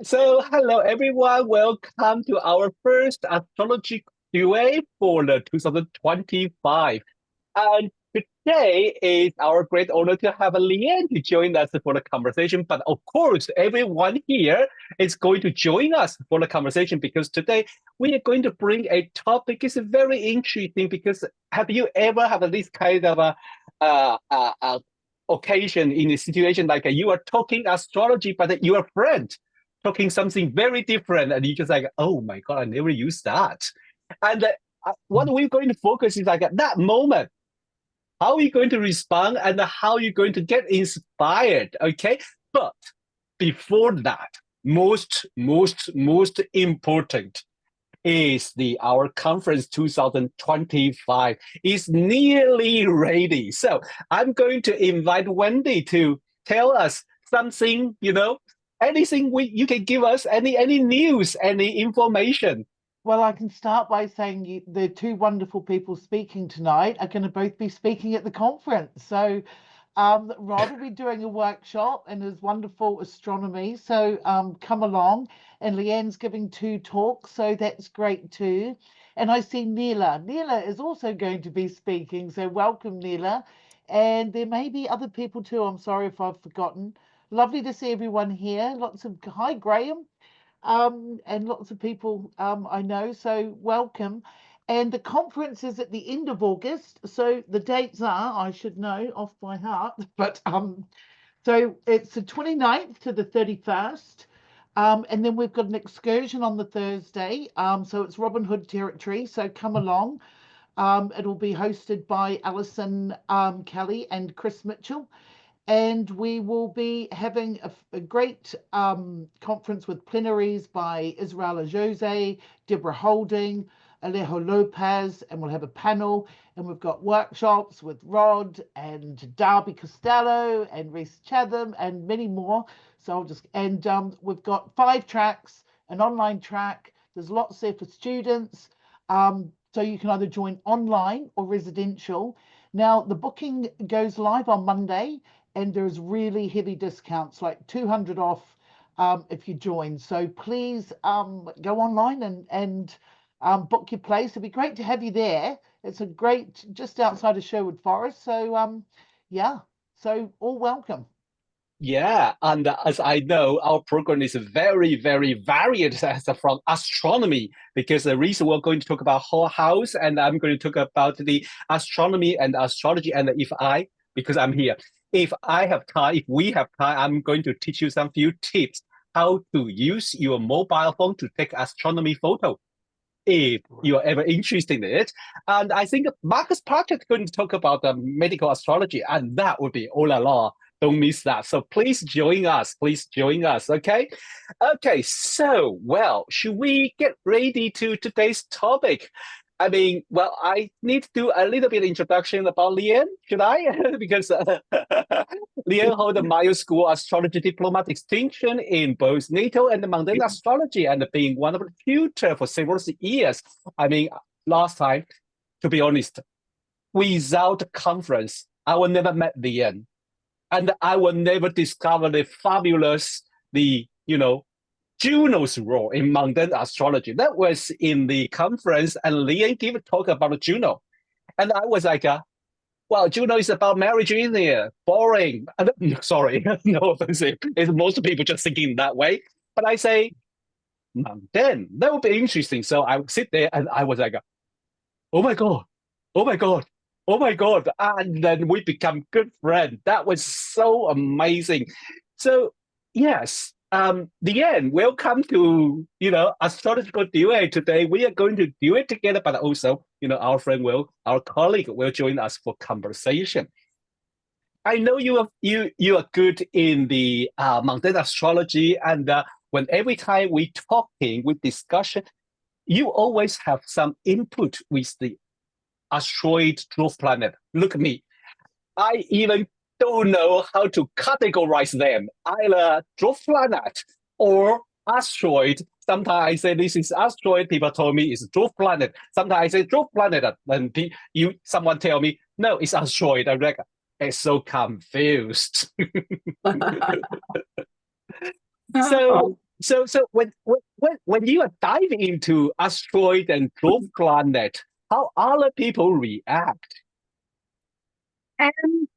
Hello everyone. Welcome to our first astrological duet for the 2025. And today is our great honor to have Leanne to join us for the conversation. But of course, everyone here is going to join us for the conversation because today we are going to bring a topic. It's very interesting because have you ever had this kind of uh, uh, uh, occasion in a situation like you are talking astrology, but your friend talking something very different, and you just like, oh my god, I never used that. And what we're going to focus is like at that moment, how are you going to respond and how are you going to get inspired? Okay, but before that, most important is the our conference 2025 is nearly ready. So I'm going to invite Wendy to tell us something, anything you can give us, any news, any information. Well, I can start by saying the two wonderful people speaking tonight are going to both be speaking at the conference. Rod will be doing a workshop in his wonderful astronomy. Come along. And Leanne's giving two talks. So that's great too. And I see Neela. Neela is also going to be speaking. So welcome, Neela. And there may be other people too. I'm sorry if I've forgotten. Lovely to see everyone here. Hi, Graham, and lots of people I know. So welcome. And the conference is at the end of August. So the dates are, I should know off by heart, but so it's the 29th to the 31st. And then we've got an excursion on the Thursday. So it's Robin Hood territory. So come along. It'll be hosted by Alison Kelly and Chris Mitchell, and we will be having a great conference with plenaries by Israel Jose, Deborah Holding, Alejo Lopez, and we'll have a panel, and we've got workshops with Rod and Darby Costello and Reese Chatham and many more. We've got 5 tracks, an online track. There's lots there for students. So you can either join online or residential. Now, the booking goes live on Monday, and there's really heavy discounts, like 200 off if you join. So please go online and book your place. It'd be great to have you there. It's a great, just outside of Sherwood Forest. Yeah, so all welcome. Yeah, and as I know, our program is very varied from astronomy because the reason we're going to talk about whole house, and I'm going to talk about the astronomy and astrology. And because I'm here, if I have time, if we have time, I'm going to teach you some few tips how to use your mobile phone to take astronomy photo if you're ever interested in it. And I think Marcus Parker is going to talk about the medical astrology, and that would be all along. Don't miss that. So please join us. Please join us. Okay. Okay. So, well, should we get ready to today's topic? I mean, well, I need to do a little bit of introduction about Lian, should I? Because Lian holds a Mayo School Astrology Diploma distinction in both natal and mundane astrology, and being one of the tutor for several years. I mean, last time, to be honest, without the conference, I would never met Lian, and I will never discover the fabulous, Juno's role in mundane astrology. That was in the conference, and Lian gave a talk about Juno. And I was like, well, Juno is about marriage in there. Boring. And, sorry, no offensive. It's most people just thinking that way. But I say, mundane, that would be interesting. So I would sit there and I was like, oh my God, oh my God, oh my God. And then we become good friends. That was so amazing. So, yes, the end. Welcome to astrological duet. Today we are going to do it together, but also our colleague will join us for conversation. I know you are good in the mundane astrology, and when every time we talking with discussion, you always have some input with the asteroid dwarf planet. Look at me. I even don't know how to categorize them, either dwarf planet or asteroid. Sometimes I say this is asteroid, people told me it's dwarf planet. Sometimes I say dwarf planet, and someone tell me, no, it's asteroid. I'm like, it's so confused. So So when you are diving into asteroid and dwarf planet, how other people react? Um,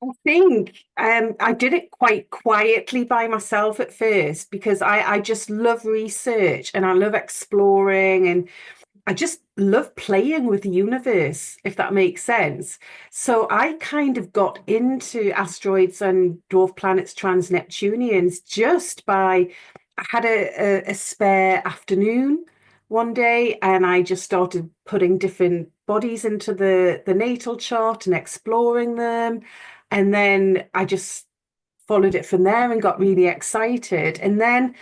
I think I did it quite quietly by myself at first because I just love research and I love exploring and I just love playing with the universe, if that makes sense. So I kind of got into asteroids and dwarf planets, trans-Neptunians, just by I had a spare afternoon one day, and I just started putting different bodies into the natal chart and exploring them. And then I just followed it from there and got really excited. And then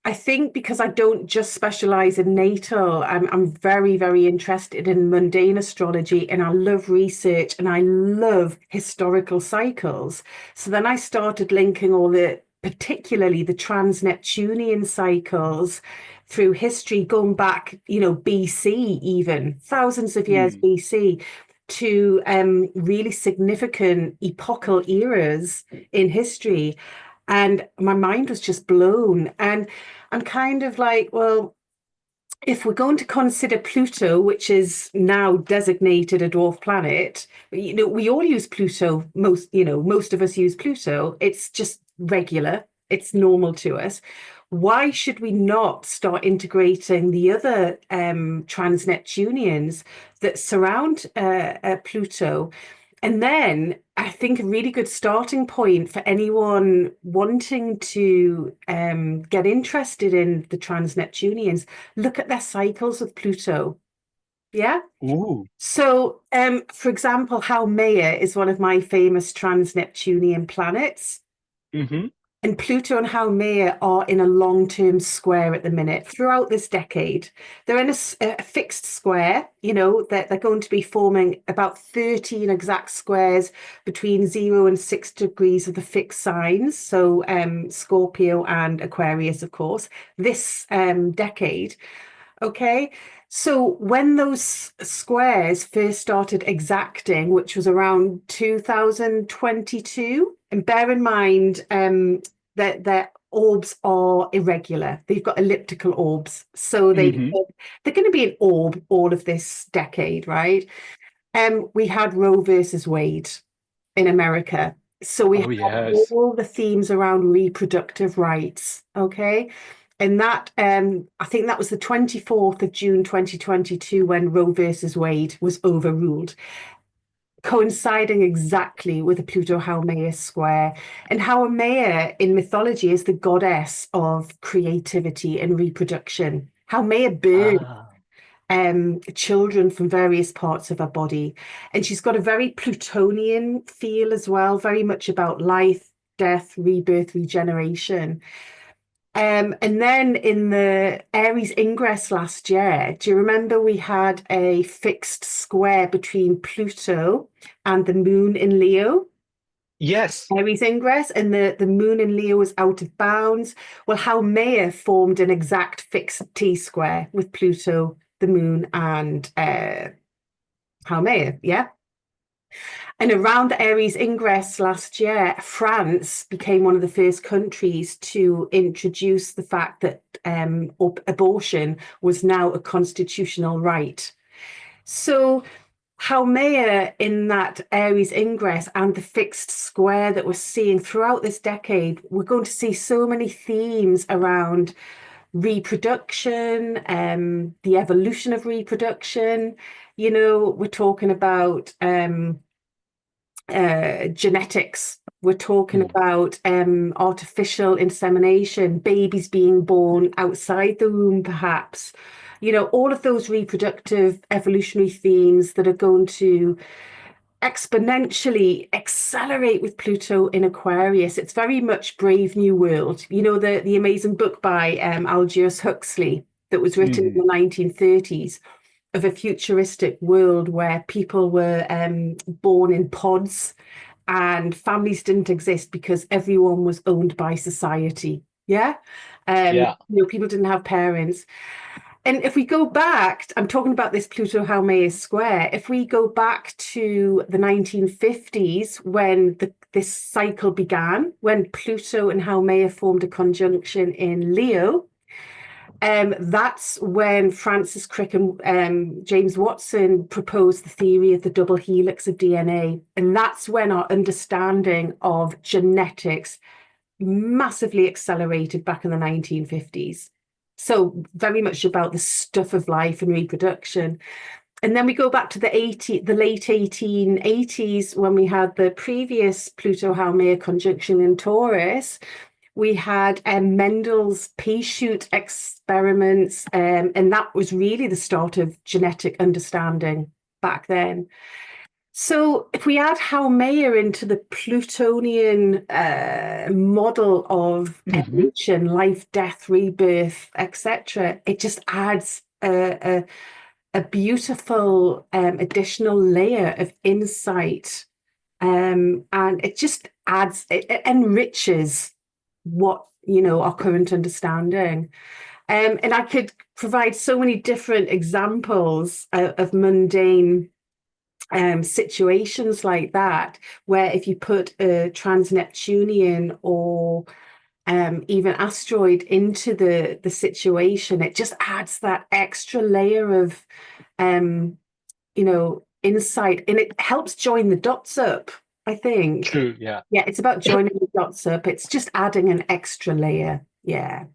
I think because I don't just specialize in natal, I'm very, very interested in mundane astrology and I love research and I love historical cycles. So then I started linking all particularly the trans-Neptunian cycles through history, going back, BC, even thousands of years Mm. BC, to really significant epochal eras in history. And my mind was just blown. And I'm kind of like, well, if we're going to consider Pluto, which is now designated a dwarf planet, we all use Pluto. Most of us use Pluto. It's just regular. It's normal to us. Why should we not start integrating the other trans-Neptunians that surround Pluto? And then I think a really good starting point for anyone wanting to get interested in the trans-Neptunians, look at their cycles with Pluto. Yeah. Ooh. So, for example, Haumea is one of my famous trans-Neptunian planets. Hmm. And Pluto and Haumea are in a long-term square at the minute throughout this decade. They're in a fixed square, they're going to be forming about 13 exact squares between 0 and 6 degrees of the fixed signs. So Scorpio and Aquarius, of course, this decade. Okay. So when those squares first started exacting, which was around 2022, and bear in mind that their orbs are irregular. They've got elliptical orbs. So Hmm. they're going to be an orb all of this decade, right? We had Roe versus Wade in America. So we Oh, had yes. all the themes around reproductive rights, okay? And that I think that was the 24th of June 2022 when Roe versus Wade was overruled, coinciding exactly with the Pluto Haumea square. And Haumea in mythology is the goddess of creativity and reproduction. Haumea birds Ah. children from various parts of her body. And she's got a very Plutonian feel as well, very much about life, death, rebirth, regeneration. And then in the Aries ingress last year, do you remember we had a fixed square between Pluto and the moon in Leo? Yes. Aries ingress, and the moon in Leo was out of bounds. Well, Haumea formed an exact fixed T square with Pluto, the moon, and Haumea, yeah. And around the Aries ingress last year, France became one of the first countries to introduce the fact that abortion was now a constitutional right. So Haumea in that Aries ingress and the fixed square that we're seeing throughout this decade, we're going to see so many themes around reproduction, the evolution of reproduction. We're talking about genetics. We're talking Mm. about artificial insemination, babies being born outside the womb, perhaps. All of those reproductive evolutionary themes that are going to exponentially accelerate with Pluto in Aquarius. It's very much Brave New World. The amazing book by Aldous Huxley that was written in Hmm. the 1930s of a futuristic world where people were born in pods and families didn't exist because everyone was owned by society. Yeah. Yeah. People didn't have parents. And if we go back, I'm talking about this Pluto Haumea square. If we go back to the 1950s, when this cycle began when Pluto and Haumea formed a conjunction in Leo. That's when Francis Crick and James Watson proposed the theory of the double helix of DNA. And that's when our understanding of genetics massively accelerated back in the 1950s. So very much about the stuff of life and reproduction. And then we go back to the late 1880s when we had the previous Pluto-Haumea conjunction in Taurus. We had Mendel's pea shoot experiments, and that was really the start of genetic understanding back then. So if we add Haumea into the Plutonian model of evolution, life, death, rebirth, etc., it just adds a beautiful additional layer of insight, and it just it enriches what our current understanding. And I could provide so many different examples of mundane situations like that, where if you put a trans-Neptunian or even asteroid into the situation, it just adds that extra layer of insight, and it helps join the dots up, I think. True, yeah. Yeah, it's about joining the dots up. It's just adding an extra layer. Yeah.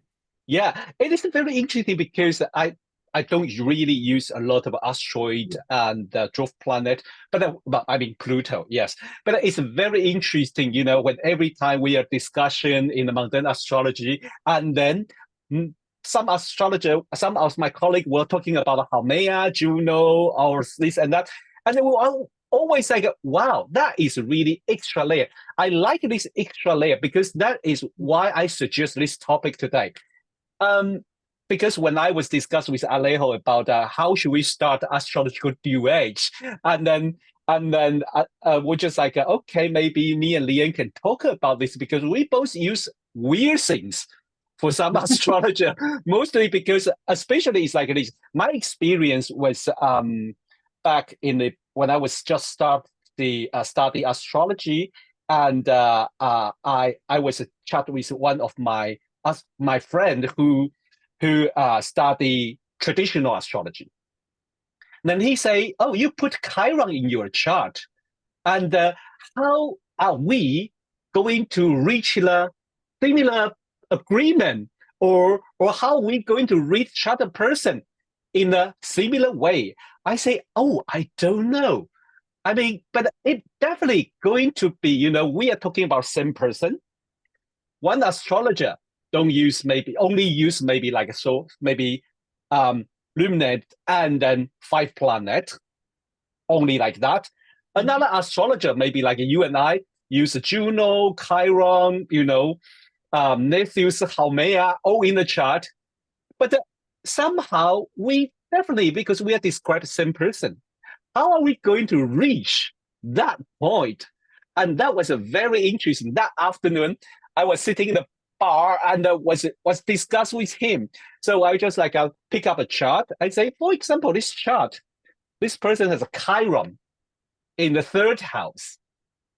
Yeah, it is very interesting because I don't really use a lot of asteroid and dwarf planet, but I mean Pluto, yes. But it's very interesting, when every time we are discussion in the mundane astrology, and then some of my colleagues were talking about Haumea, Juno, or this and that, and they will always say, wow, that is really extra layer. I like this extra layer because that is why I suggest this topic today. Because when I was discussing with Alejo about how should we start astrological duet, and then we're just like, okay, maybe me and Lian can talk about this because we both use weird things for some astrologer, mostly because, especially it's like this. My experience was back when I was just study astrology, and I was chat with one of my friend who study traditional astrology. Then he say, "Oh, you put Chiron in your chart, and how are we going to reach the similar agreement, or how are we going to reach other person in a similar way?" I say, "Oh, I don't know. I mean, but it definitely going to be, we are talking about same person. One astrologer only use maybe like so maybe luminate and then 5 planets, only like that. Another astrologer, maybe like you and I, use Juno, Chiron, Nephews, Haumea, all in the chart. But somehow we definitely, because we are described the same person, how are we going to reach that point? And that was a very interesting. That afternoon, I was sitting in the bar and was discussed with him. So I just like pick up a chart. I say, for example, this chart, this person has a Chiron in the 3rd house.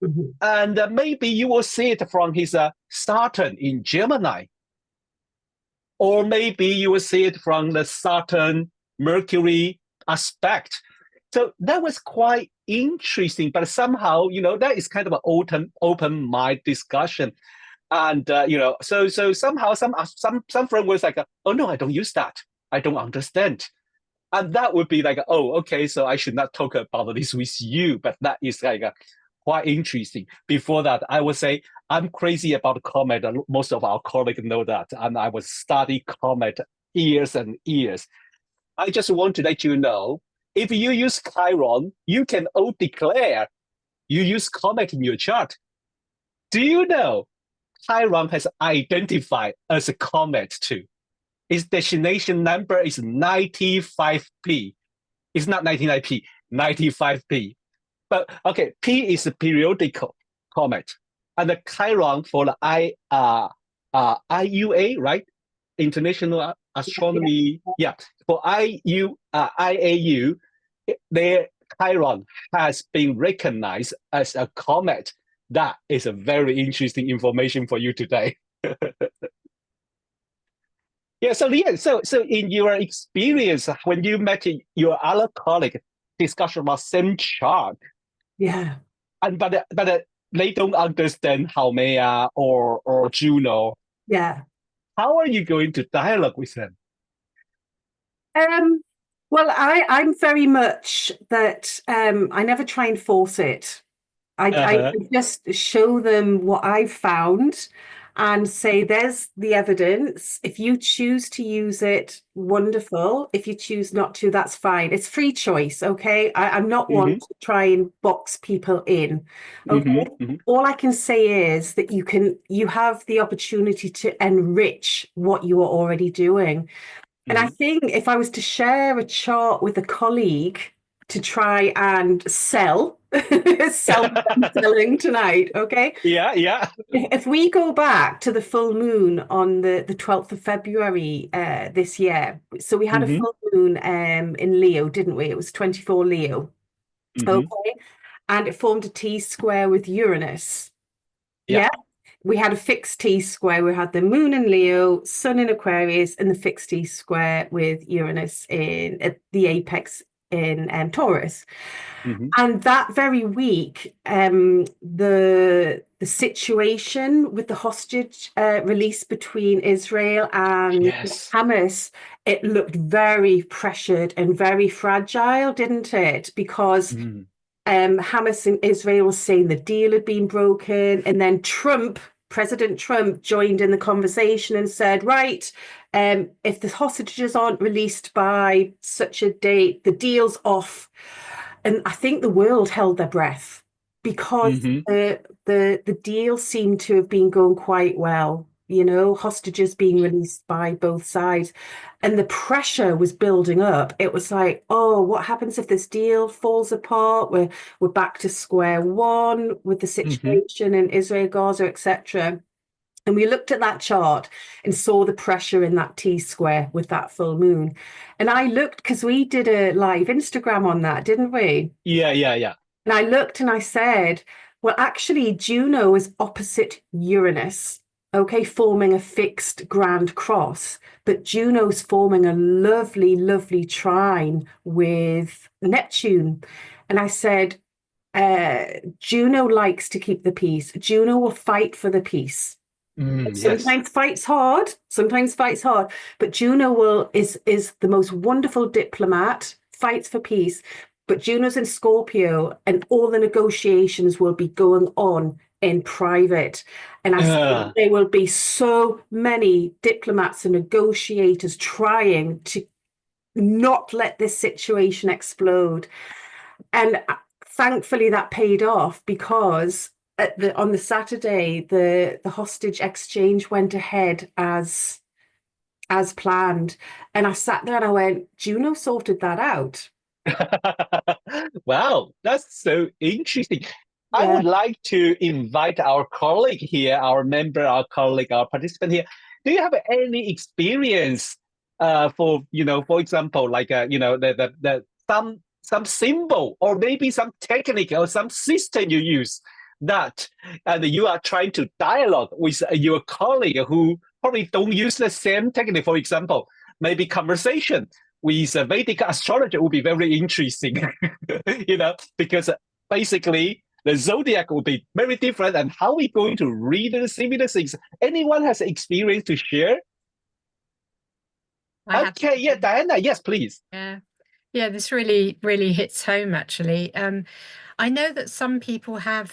Mm-hmm. And maybe you will see it from his Saturn in Gemini. Or maybe you will see it from the Saturn-Mercury aspect. So that was quite interesting, but somehow, that is kind of an open mind discussion. And, so somehow some friend was like, oh, no, I don't use that. I don't understand. And that would be like, oh, okay, so I should not talk about this with you. But that is like quite interesting. Before that, I would say I'm crazy about comet. Most of our colleagues know that. And I was studying comet years and years. I just want to let you know, if you use Chiron, you can all declare you use comet in your chart. Do you know Chiron has identified as a comet too? Its destination number is 95P. It's not 99P, 95P. But okay, P is a periodical comet. And the Chiron for the IUA, right? International Astronomy. Yeah. For IAU, their Chiron has been recognized as a comet. That is a very interesting information for you today. Yeah, so Leanne, so in your experience, when you met your other colleague, discussion about same chart, Yeah. and but they don't understand Haumea or Juno. Yeah. How are you going to dialogue with them? Well, I'm very much that I never try and force it. I Uh-huh. just show them what I've found and say, there's the evidence. If you choose to use it, wonderful. If you choose not to, that's fine. It's free choice, okay? I'm not one Mm-hmm. to try and box people in, okay? Mm-hmm. Mm-hmm. All I can say is that you have the opportunity to enrich what you are already doing. And I Mm-hmm. think if I was to share a chart with a colleague to try and sell, sell what I'm selling tonight, okay? Yeah, yeah. If we go back to the full moon on the 12th of February this year, so we had a Mm-hmm. full moon in Leo, didn't we? It was 24 Leo, Mm-hmm. okay? And it formed a T square with Uranus. Yeah. Yeah. We had a fixed T square. We had the moon in Leo, sun in Aquarius, and the fixed T square with Uranus in at the apex in Taurus. Mm-hmm. And that very week, the situation with the hostage release between Israel and Yes. Hamas, it looked very pressured and very fragile, didn't it? Because Mm. Hamas and Israel was saying the deal had been broken, and then President Trump joined in the conversation and said, right, if the hostages aren't released by such a date, the deal's off. And I think the world held their breath because Mm-hmm. the deal seemed to have been going quite well, hostages being released by both sides. And the pressure was building up. It was like, oh, what happens if this deal falls apart? We're back to square one with the Mm-hmm. situation in Israel, Gaza, etc. And we looked at that chart and saw the pressure in that T square with that full moon. And I looked because we did a live Instagram on that, didn't we? Yeah, yeah, yeah. And I looked and I said, well, actually, Juno is opposite Uranus, okay, forming a fixed grand cross. But Juno's forming a lovely, lovely trine with Neptune. And I said, Juno likes to keep the peace. Juno will fight for the peace. Yes. Sometimes fights hard, but Juno is the most wonderful diplomat, fights for peace. But Juno's in Scorpio, and all the negotiations will be going on in private. And I think Uh, there will be so many diplomats and negotiators trying to not let this situation explode. And thankfully that paid off because on the Saturday, the hostage exchange went ahead as planned. And I sat there and I went, Juno sorted that out. wow, that's so interesting. I Yeah. would like to invite our colleague here, our member, our colleague, our participant here. Do you have any experience for example, like the some symbol or maybe some technique or some system you use that and you are trying to dialogue with your colleague who probably don't use the same technique, for example, maybe conversation with Vedic astrology would be very interesting, because basically the zodiac will be very different and how we going to read the similar things. Anyone has experience to share? I have Okay, yeah, Diana, yes, please. yeah, this really, really hits home actually. I know that some people have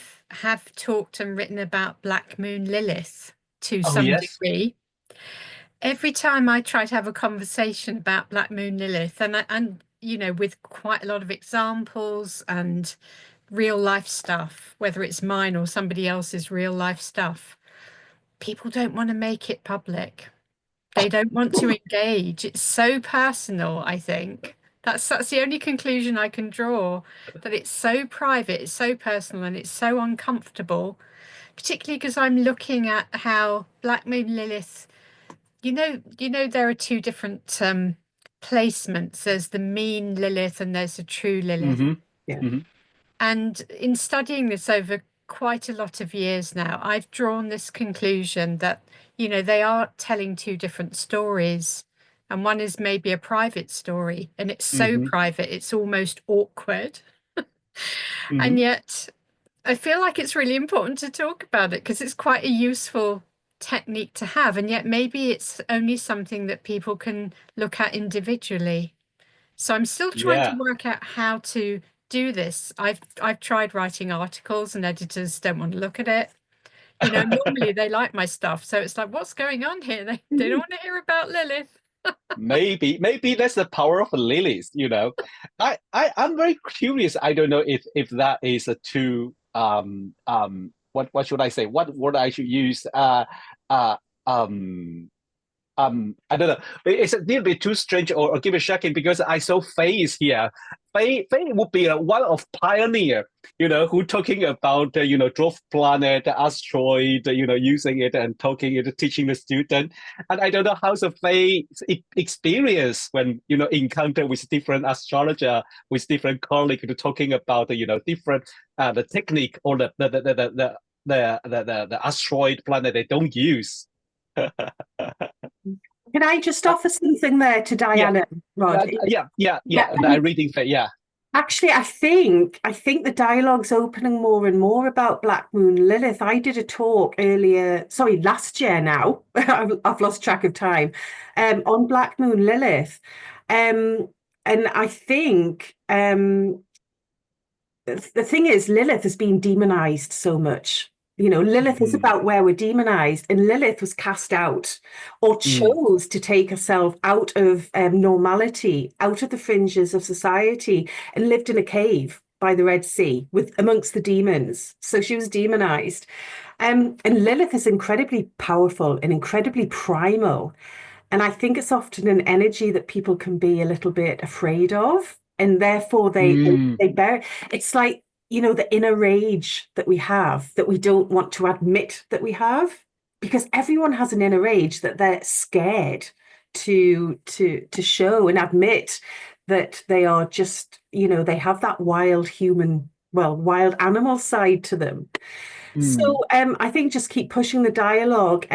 talked and written about Black Moon Lilith to Oh, some yes. degree. Every time I try to have a conversation about Black Moon Lilith, and with quite a lot of examples and real life stuff, whether it's mine or somebody else's real life stuff, people don't want to make it public. They don't want to engage. It's so personal, I think. That's the only conclusion I can draw, that it's so private, it's so personal, and it's so uncomfortable, particularly because I'm looking at how Black Moon Lilith, there are two different placements. There's the mean Lilith and there's the true Lilith. Mm-hmm. Yeah. Mm-hmm. And in studying this over quite a lot of years now, I've drawn this conclusion that, you know, they are telling two different stories. And one is maybe a private story, and it's so Hmm. private, it's almost awkward. Hmm. And yet, I feel like it's really important to talk about it because it's quite a useful technique to have. And yet, maybe it's only something that people can look at individually. So I'm still trying to Yeah. work out how to do this. I've tried writing articles and editors don't want to look at it. You know, normally they like my stuff. So it's like, what's going on here? They don't want to hear about Lilith. Maybe that's the power of Lilith, you know. I'm very curious. I don't know if that is a too what should I say? What word I should use? Uh I don't know. It's a little bit too strange or give a shocking because I saw Faye is here. Faye would be one of pioneer, you know, who talking about you know, dwarf planet, asteroid, you know, using it and talking it, teaching the student. And I don't know how's the Faye experience when you know encounter with different astrologer, with different colleagues talking about you know different the technique or the asteroid planet they don't use. Can I just offer something there to Diana, Rod? Yeah. Yeah, The reading phase, yeah. actually, I think the dialogue's opening more and more about Black Moon Lilith. I did a talk last year now. I've lost track of time, on Black Moon Lilith. And I think the thing is, Lilith has been demonized so much. You know, Lilith is about where we're demonized, and Lilith was cast out or chose to take herself out of normality, out of the fringes of society, and lived in a cave by the Red Sea with amongst the demons. So she was demonized. And Lilith is incredibly powerful and incredibly primal. And I think it's often an energy that people can be a little bit afraid of. And therefore they bear it's like, you know, the inner rage that we have that we don't want to admit that we have, because everyone has an inner rage that they're scared to show and admit that they are just, you know, they have that wild wild animal side to them. So I think just keep pushing the dialogue.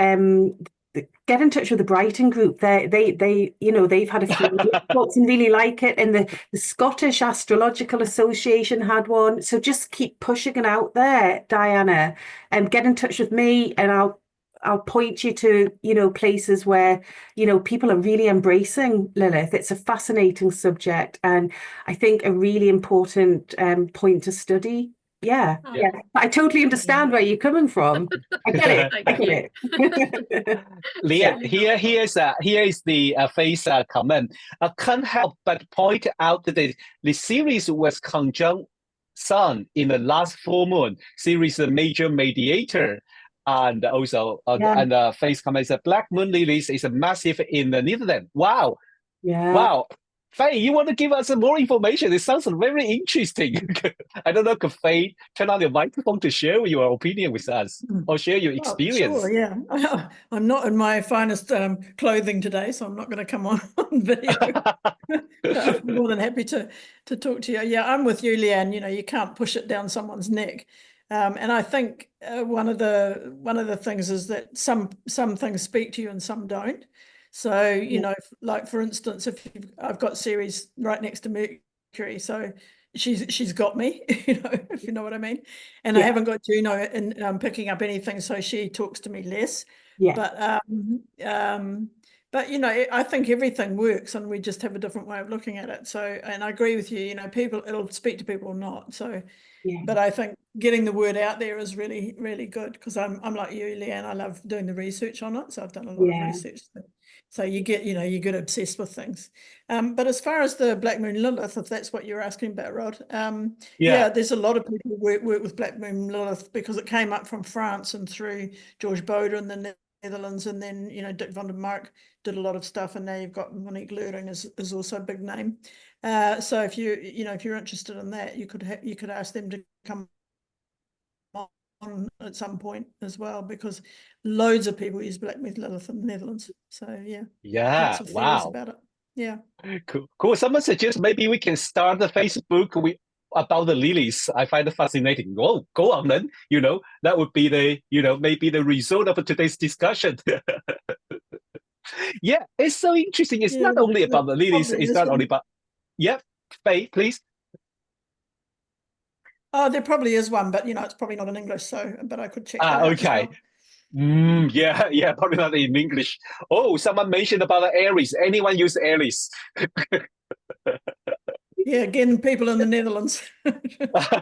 Get in touch with the Brighton group. They you know, they've had a few books and really like it. And the Scottish Astrological Association had one. So just keep pushing it out there, Diana, and get in touch with me, and I'll point you to, you know, places where, you know, people are really embracing Lilith. It's a fascinating subject, and I think a really important point to study. Yeah. I totally understand where you're coming from. I get it. I get it. Leah, here is the face comment. I can't help but point out that the series was conjunct Sun in the last full moon series, the major mediator. And also, and face comment is Black Moon Lilith is a massive in the Netherlands. Wow. Yeah. Wow. Faye, you want to give us some more information? It sounds very interesting. I don't know, could Faye turn on your microphone to share your opinion with us or share your experience? Sure, yeah. I'm not in my finest clothing today, so I'm not going to come on video. I'm more than happy to talk to you. Yeah, I'm with you, Leanne. You know, you can't push it down someone's neck. And I think one of the things is that some things speak to you and some don't. So, you know, like for instance, I've got Ceres right next to Mercury, so she's got me, you know, if you know what I mean. And I haven't got Juno and picking up anything, so she talks to me less. But you know, I think everything works, and we just have a different way of looking at it. So, and I agree with you. You know, it'll speak to people or not. So. But I think getting the word out there is really, really good, because I'm like you, Leanne. I love doing the research on it. So I've done a lot of research. So you get obsessed with things. But as far as the Black Moon Lilith, if that's what you're asking about, Rod, there's a lot of people who work with Black Moon Lilith because it came up from France and through George Boder in the Netherlands, and then, you know, Dick van der Mark did a lot of stuff, and now you've got Monique Luring is also a big name. So if you're interested in that, you could ask them to come on at some point as well, because loads of people use Black Moon Lilith in the Netherlands. So lots of theories about it. Cool. Someone suggests maybe we can start the Facebook. about the lilies. I find it fascinating. Oh, go on then. That would be the, maybe the result of today's discussion. Yeah, it's so interesting. It's Yeah, not only about the lilies. probably It's is not one. only about, yeah, Faye, please. Oh, there probably is one, but it's probably not in English. So, but I could check that out as Okay. well. Yeah, probably not in English. Oh, someone mentioned about the Aries. Anyone use Aries? Yeah, again, people in the Netherlands.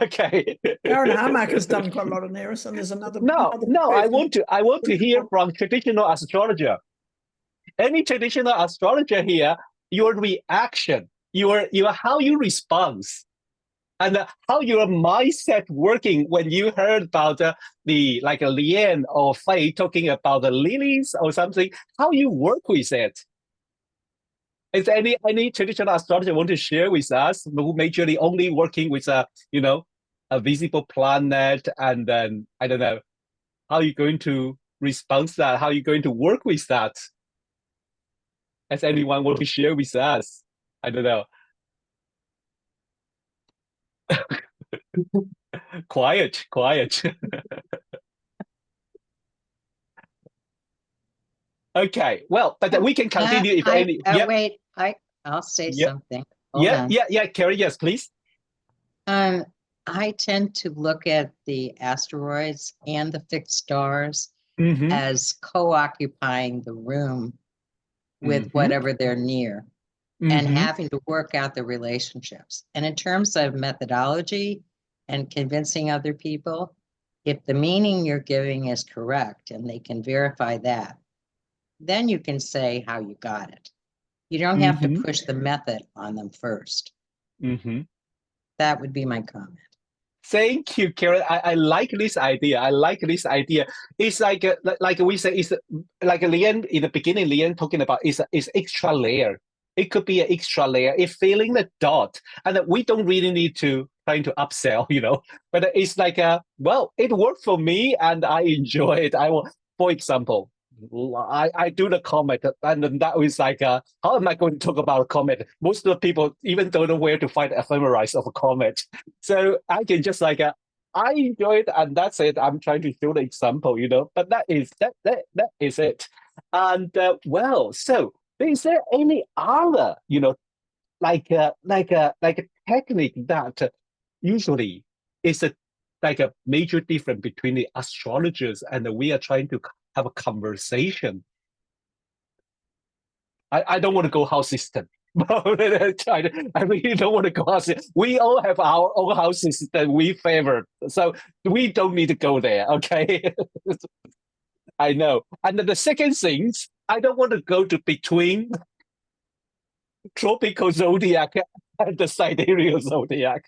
Okay. Aaron Harmack has done quite a lot in Eris, and there's another. No, I person. want to hear from traditional astrologer. Any traditional astrologer here, your reaction, your how you respond, and how your mindset working when you heard about the like a Lian or Faye talking about the lilies or something. How you work with it? Is there any traditional astrologer want to share with us who majorly only working with a visible planet, and then I don't know how you're going to respond to that, how you're going to work with that? Has anyone want to share with us? I don't know. Quiet. Okay, well, but we can continue if any. Yep. Wait, I'll say Yep. something. Hold on. Yeah, Carrie, yes, please. I tend to look at the asteroids and the fixed stars Mhm. as co-occupying the room with Mhm. whatever they're near and Mhm. having to work out the relationships. And in terms of methodology and convincing other people, if the meaning you're giving is correct and they can verify that, then you can say how you got it. You don't have to Mhm. push the method on them first. Mhm. That would be my comment. Thank you, Karen. I like this idea. It's like we say, it's like Lian in the beginning. Lian talking about is extra layer. It could be an extra layer. It's filling the dot, and we don't really need to trying to upsell, But it's like well, it worked for me, and I enjoy it. For example, I do the comment, and then that was like, how am I going to talk about a comment? Most of the people even don't know where to find ephemerides of a comment. So I can just like, I enjoy it, and that's it. I'm trying to show the example, But that is it. And well, so is there any other, like a technique that usually is like a major difference between the astrologers and we are trying to have a conversation? I don't want to go house system. I really don't want to go house system. We all have our own houses that we favor, so we don't need to go there. Okay, I know. And then the second thing, I don't want to go to between tropical zodiac and the sidereal zodiac.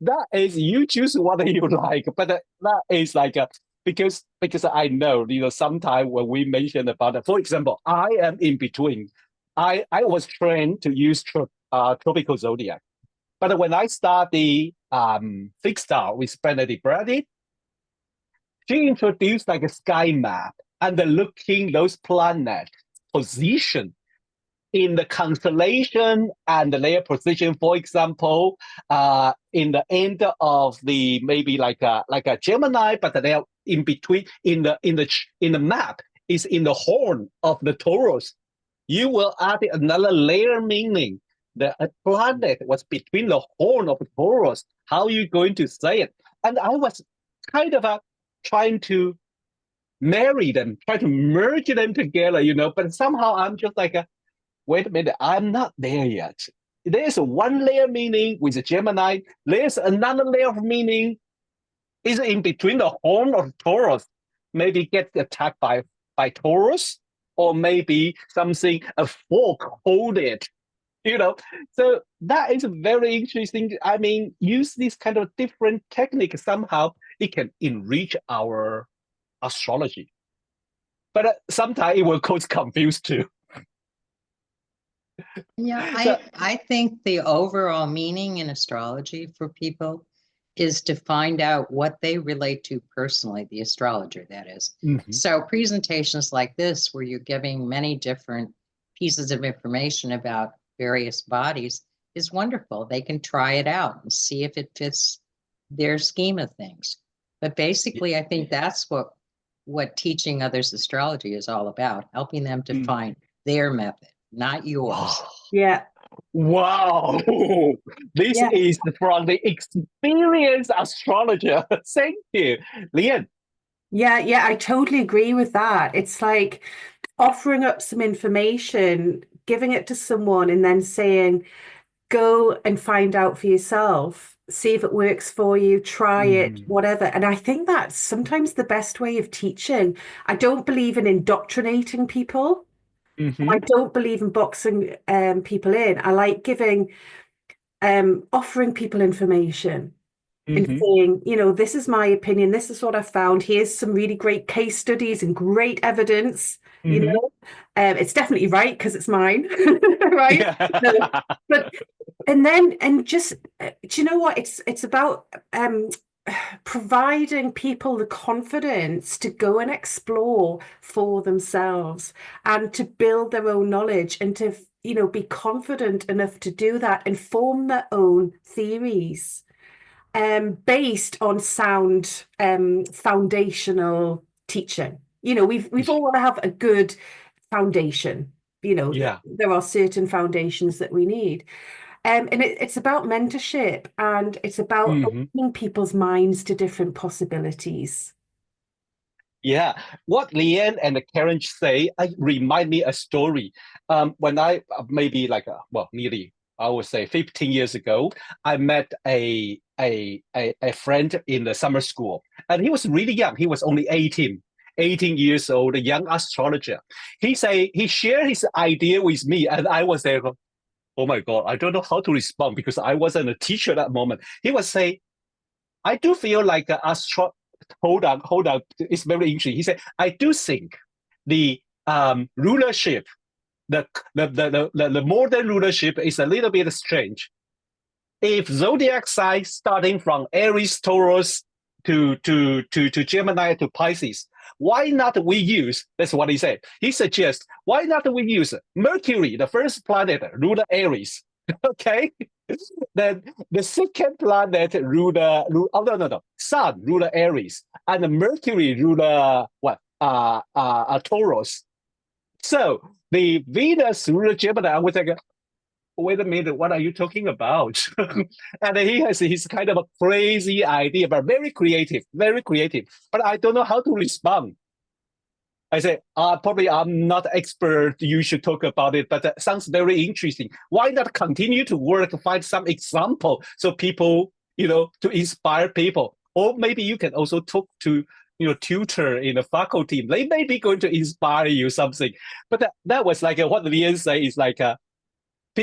That is, you choose what you like, but that is like because I know, sometimes when we mention about it, for example, I am in between. I was trained to use tropical zodiac, but when I start the fixed star with Benedict Brady, she introduced like a sky map and looking those planets position in the constellation and their position. For example, in the end of the maybe like a Gemini, but they are in between in the map is in the horn of the Taurus. You will add another layer meaning. The planet was between the horn of Taurus. How are you going to say it? And I was kind of trying to marry them, try to merge them together, But somehow I'm just like wait a minute, I'm not there yet. There's one layer meaning with the Gemini. There's another layer of meaning is in between the horn of Taurus. Maybe get attacked by Taurus, or maybe something, a fork hold it, So that is very interesting. I mean, use this kind of different technique. Somehow it can enrich our astrology. But sometimes it will cause confuse too. Yeah, So- I think the overall meaning in astrology for people is to find out what they relate to personally, the astrologer, that is. Mhm. So presentations like this, where you're giving many different pieces of information about various bodies, is wonderful. They can try it out and see if it fits their scheme of things. But basically, I think that's what teaching others astrology is all about, helping them to find their method, not yours. Yeah. Wow, this Yeah. is from the experienced astrologer. Thank you, Lian. Yeah, I totally agree with that. It's like offering up some information, giving it to someone, and then saying, go and find out for yourself, see if it works for you, try it, whatever. And I think that's sometimes the best way of teaching. I don't believe in indoctrinating people. I don't believe in boxing people in. I like offering people information and saying, this is my opinion, this is what I found. Here's some really great case studies and great evidence. It's definitely right because it's mine, right? But just do you know what? It's about providing people the confidence to go and explore for themselves and to build their own knowledge and to be confident enough to do that and form their own theories based on sound foundational teaching. We've all got to have a good foundation. There are certain foundations that we need. And it's about mentorship, and it's about opening people's minds to different possibilities. Yeah, what Leanne and Karen say remind me a story. When I maybe nearly I would say 15 years ago, I met a friend in the summer school, and he was really young. He was only 18 years old, a young astrologer. He shared his idea with me, and I was there. Oh my God, I don't know how to respond because I wasn't a teacher at that moment. He would say, I do feel like hold on. It's very interesting. He said, I do think the rulership, the modern rulership is a little bit strange. If zodiac signs starting from Aries, Taurus to Gemini to Pisces, why not we use, that's what he said. He suggests, why not we use Mercury, the first planet, ruler Aries, okay? Then the second planet ruler, Sun ruler Aries, and Mercury ruler Taurus. So the Venus ruler Gemini, I was like, wait a minute, what are you talking about? And he has his kind of a crazy idea, but very creative. But I don't know how to respond. I say, probably I'm not expert. You should talk about it, but that sounds very interesting. Why not continue to work, find some example so people, to inspire people? Or maybe you can also talk to, tutor in the faculty. They may be going to inspire you something. But that was like what Lian say is like,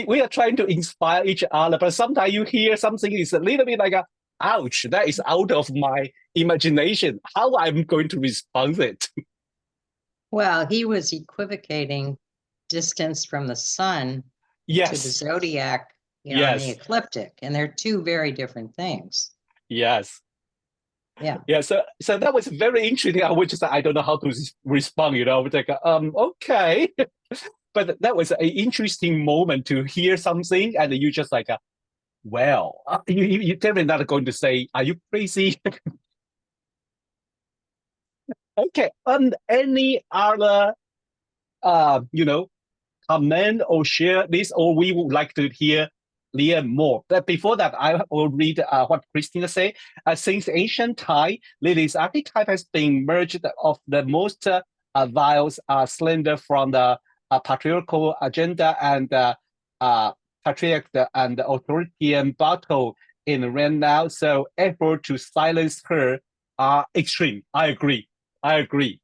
we are trying to inspire each other, but sometimes you hear something is a little bit like, ouch, that is out of my imagination. How I'm going to respond to it? Well, he was equivocating distance from the sun to the zodiac, on the ecliptic, and they're two very different things. Yes. Yeah. Yeah. So that was very interesting. I would just, I don't know how to respond. I was like, okay. But that was an interesting moment to hear something, and you just like, well, you're definitely not going to say, are you crazy? Okay. Any other, comment or share this, or we would like to hear Liam more. But before that, I will read what Christina said. Since ancient time, Lily's archetype has been merged of the most vials slender from the patriarchal agenda and patriarch and authoritarian battle in Ren now. So effort to silence her are extreme. I agree.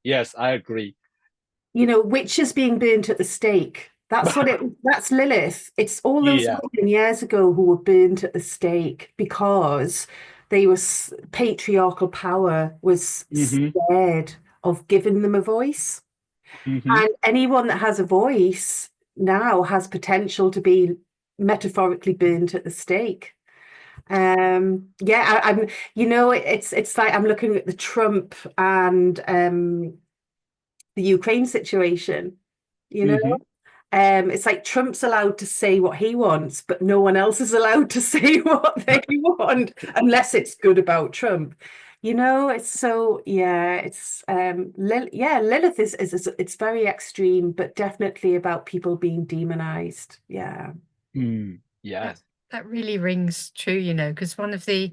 Yes, I agree. Witches being burnt at the stake. That's Lilith. It's all those women years ago who were burnt at the stake because patriarchal power was scared of giving them a voice. And anyone that has a voice now has potential to be metaphorically burnt at the stake. I'm it's like I'm looking at the Trump and the Ukraine situation, It's like Trump's allowed to say what he wants, but no one else is allowed to say what they want unless it's good about Trump. It's so, yeah, it's Lilith is it's very extreme, but definitely about people being demonized. Yeah. Yes. That really rings true, because one of the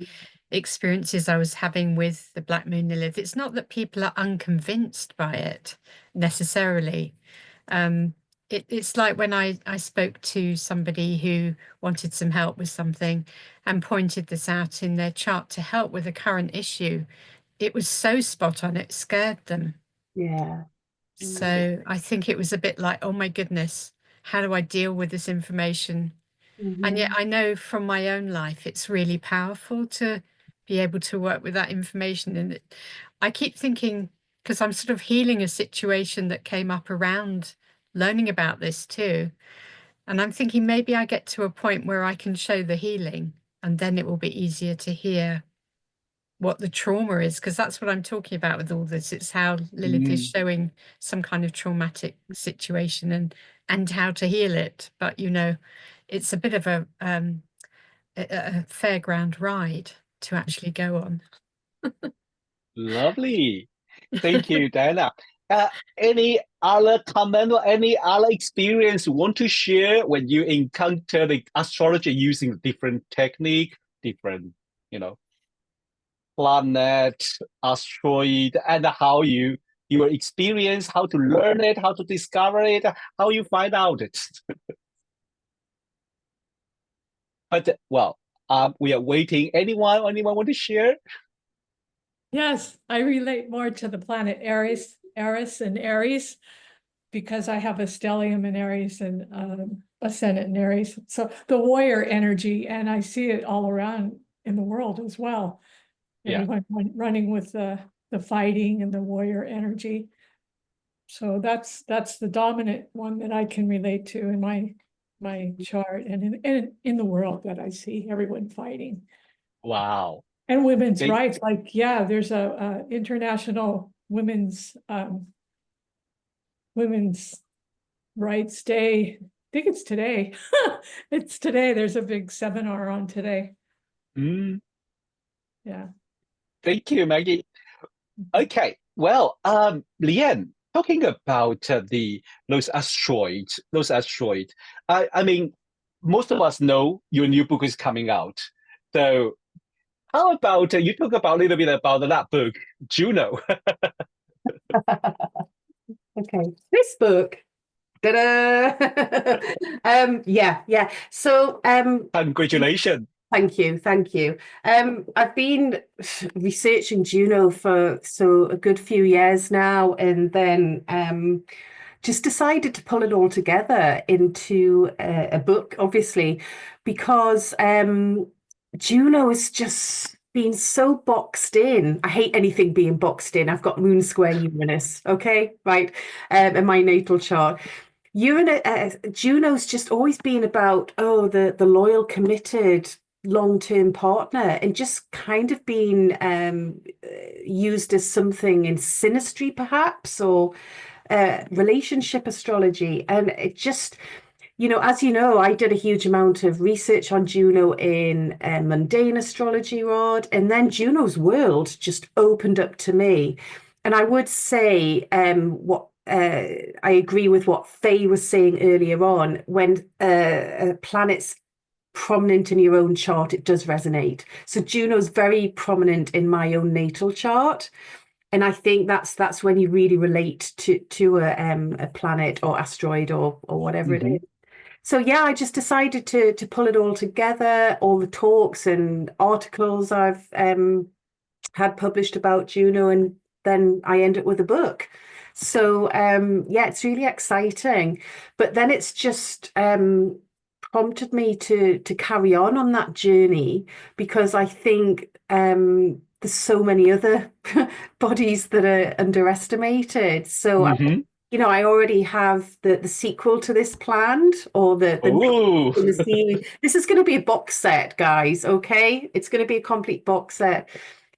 experiences I was having with the Black Moon Lilith, it's not that people are unconvinced by it necessarily. It's like when I spoke to somebody who wanted some help with something and pointed this out in their chart to help with a current issue. It was so spot on, it scared them. Yeah. So I think it was a bit like, oh my goodness, how do I deal with this information? And yet I know from my own life, it's really powerful to be able to work with that information. And I keep thinking, because I'm sort of healing a situation that came up around learning about this too. And I'm thinking maybe I get to a point where I can show the healing, and then it will be easier to hear what the trauma is, because that's what I'm talking about with all this. It's how Lilith is showing some kind of traumatic situation and how to heal it. But it's a bit of a fairground ride to actually go on. Lovely. Thank you, Diana. Any other comment or any other experience you want to share when you encounter the astrology using different technique, different, planet, asteroid, and how your experience, how to learn it, how to discover it, how you find out it. But we are waiting. Anyone want to share? Yes, I relate more to the planet Eris and Aries, because I have a stellium in Aries and ascendant in Aries. So the warrior energy, and I see it all around in the world as well. Yeah. Everyone running with the fighting and the warrior energy. So that's the dominant one that I can relate to in my chart and in the world that I see everyone fighting. Wow. And women's rights, there's a international women's rights day. I think it's today. It's today. There's a big seminar on today. Yeah. Thank you, Maggie. Okay. Well, Leanne, talking about those asteroids. I mean, most of us know your new book is coming out. So how about you talk about a little bit about that book, Juno? Okay, this book. Ta-da! Yeah. So Congratulations. Thank you. I've been researching Juno for a good few years now, and then just decided to pull it all together into a book, obviously, because Juno has just been so boxed in. I hate anything being boxed in. I've got Moon square Uranus, okay, right, in my natal chart. Juno's just always been about the loyal, committed, long-term partner, and just kind of been used as something in synastry, perhaps, or relationship astrology. And it just, as you know, I did a huge amount of research on Juno in mundane astrology, Rod, and then Juno's world just opened up to me. And I would say I agree with what Faye was saying earlier on. When a planet's prominent in your own chart, it does resonate. So Juno's very prominent in my own natal chart. And I think that's when you really relate to a planet or asteroid or whatever it is. So yeah, I just decided to pull it all together, all the talks and articles I've had published about Juno, and then I end up with a book. So yeah, it's really exciting. But then it's just prompted me to carry on that journey, because I think there's so many other bodies that are underestimated. So I already have the sequel to this planned, or the series. This is going to be a box set, guys. Okay, it's going to be a complete box set.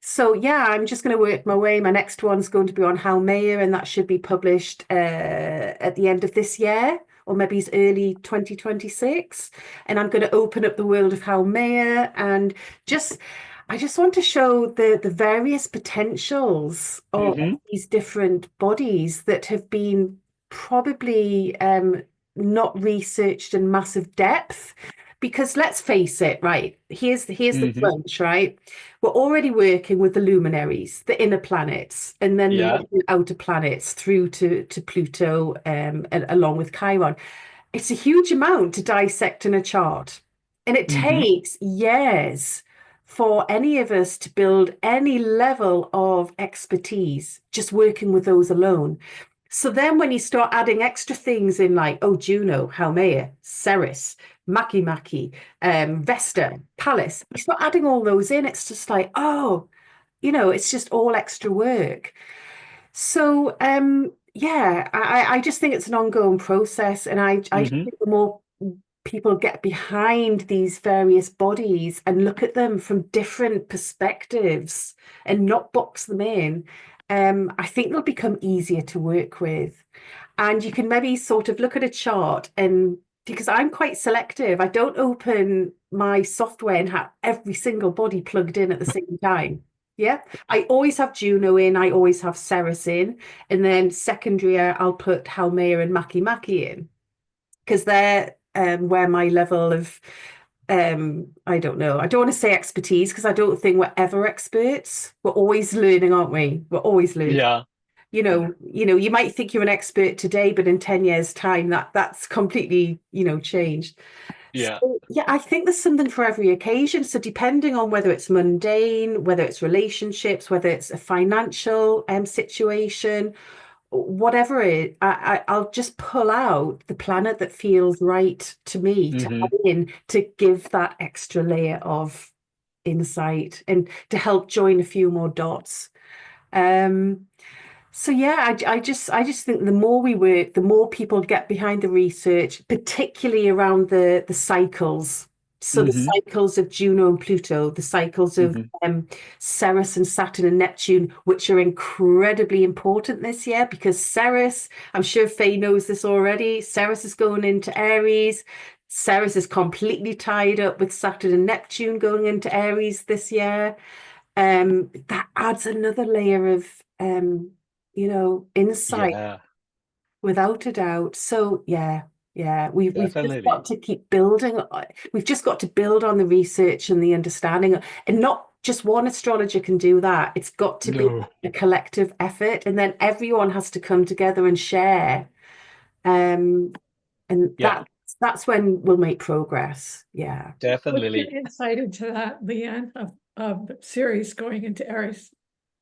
So yeah, I'm just going to work my way. My next one's going to be on Haumea, and that should be published at the end of this year or maybe it's early 2026. And I'm going to open up the world of Haumea, and I just want to show the various potentials of these different bodies that have been probably not researched in massive depth. Because let's face it, right? Here's the crunch, right? We're already working with the luminaries, the inner planets, and then the outer planets through to Pluto, and along with Chiron. It's a huge amount to dissect in a chart, and it takes years for any of us to build any level of expertise just working with those alone. So then when you start adding extra things in, like, oh, Juno, Haumea, Ceres, Maki, Vesta, Pallas, you start adding all those in, it's just like, oh, it's just all extra work. So yeah, I just think it's an ongoing process, and I just think the more people get behind these various bodies and look at them from different perspectives and not box them in, I think they'll become easier to work with. And you can maybe sort of look at a chart, and because I'm quite selective, I don't open my software and have every single body plugged in at the same time. Yeah, I always have Juno in, I always have Ceres in, and then secondary I'll put Haumea and Maki in, because they're where my level of I don't know, I don't want to say expertise, because I don't think we're ever experts. We're always learning, aren't we? We're always learning. Yeah. You might think you're an expert today, but in 10 years' time that's completely changed. Yeah. So, yeah, I think there's something for every occasion. So depending on whether it's mundane, whether it's relationships, whether it's a financial situation, whatever it, I'll just pull out the planet that feels right to me to add in, to give that extra layer of insight and to help join a few more dots. So yeah, I just think the more we work, the more people get behind the research, particularly around the cycles. So the cycles of Juno and Pluto, the cycles of Ceres and Saturn and Neptune, which are incredibly important this year, because Ceres, I'm sure Faye knows this already, Ceres is going into Aries. Ceres is completely tied up with Saturn and Neptune going into Aries this year. That adds another layer of insight, without a doubt. So yeah, we've just got to keep building. We've just got to build on the research and the understanding, and not just one astrologer can do that. It's got to be a collective effort, and then everyone has to come together and share. And that's when we'll make progress. Yeah, definitely. What's your insight into that, Leanne, of Ceres going into Aries?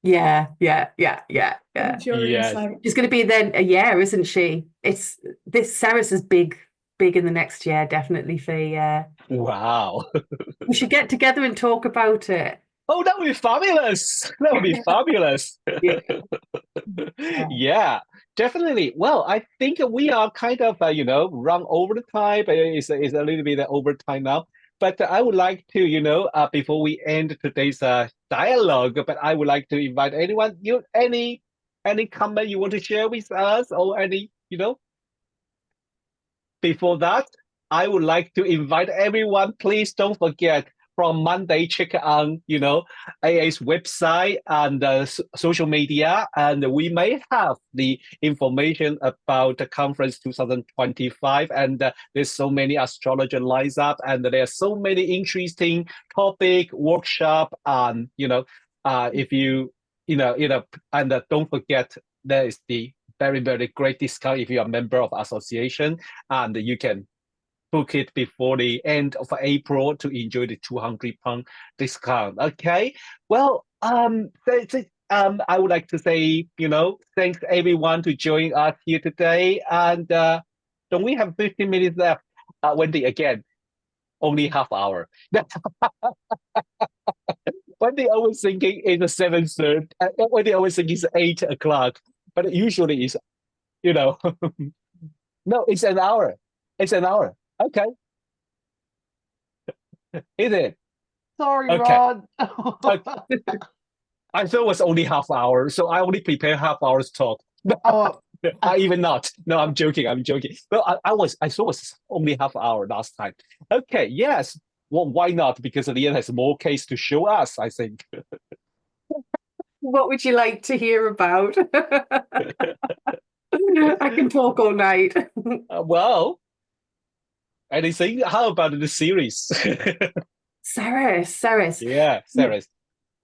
Yeah. What's your insight? She's going to be then a year, isn't she? This Ceres is big in the next year, definitely, for Wow. we should get together and talk about it. Oh, that would be fabulous. That would be fabulous. Yeah, definitely. Well, I think we are kind of, run over the time. It's a little bit over time now. But I would like to, before we end today's dialogue, but I would like to invite anyone, any comment you want to share with us, or any, Before that, I would like to invite everyone, please don't forget, from Monday, check on, AA's website and social media, and we may have the information about the conference 2025. And there's so many astrologer lines up, and there are so many interesting topic workshop. And if you and don't forget, there is the very, very great discount if you're a member of association, and you can book it before the end of April to enjoy the £200 discount. Okay. Well, I would like to say, thanks everyone to join us here today. And don't we have 15 minutes left? Wendy, again, only half hour. Wendy always thinking it's 7:30. Wendy always thinking it's 8 o'clock. But usually it's, no, it's an hour. It's an hour. Okay. Is it? Sorry, Okay. Rod. I thought it was only half hour, so I only prepare half hour's talk. Oh, Even not. No, I'm joking. I'm joking. Well, I saw it was only half hour last time. Okay, yes. Well, why not? Because Leanne has more case to show us, I think. What would you like to hear about? I can talk all night. Well, anything? How about the series? Ceres. Yeah, series.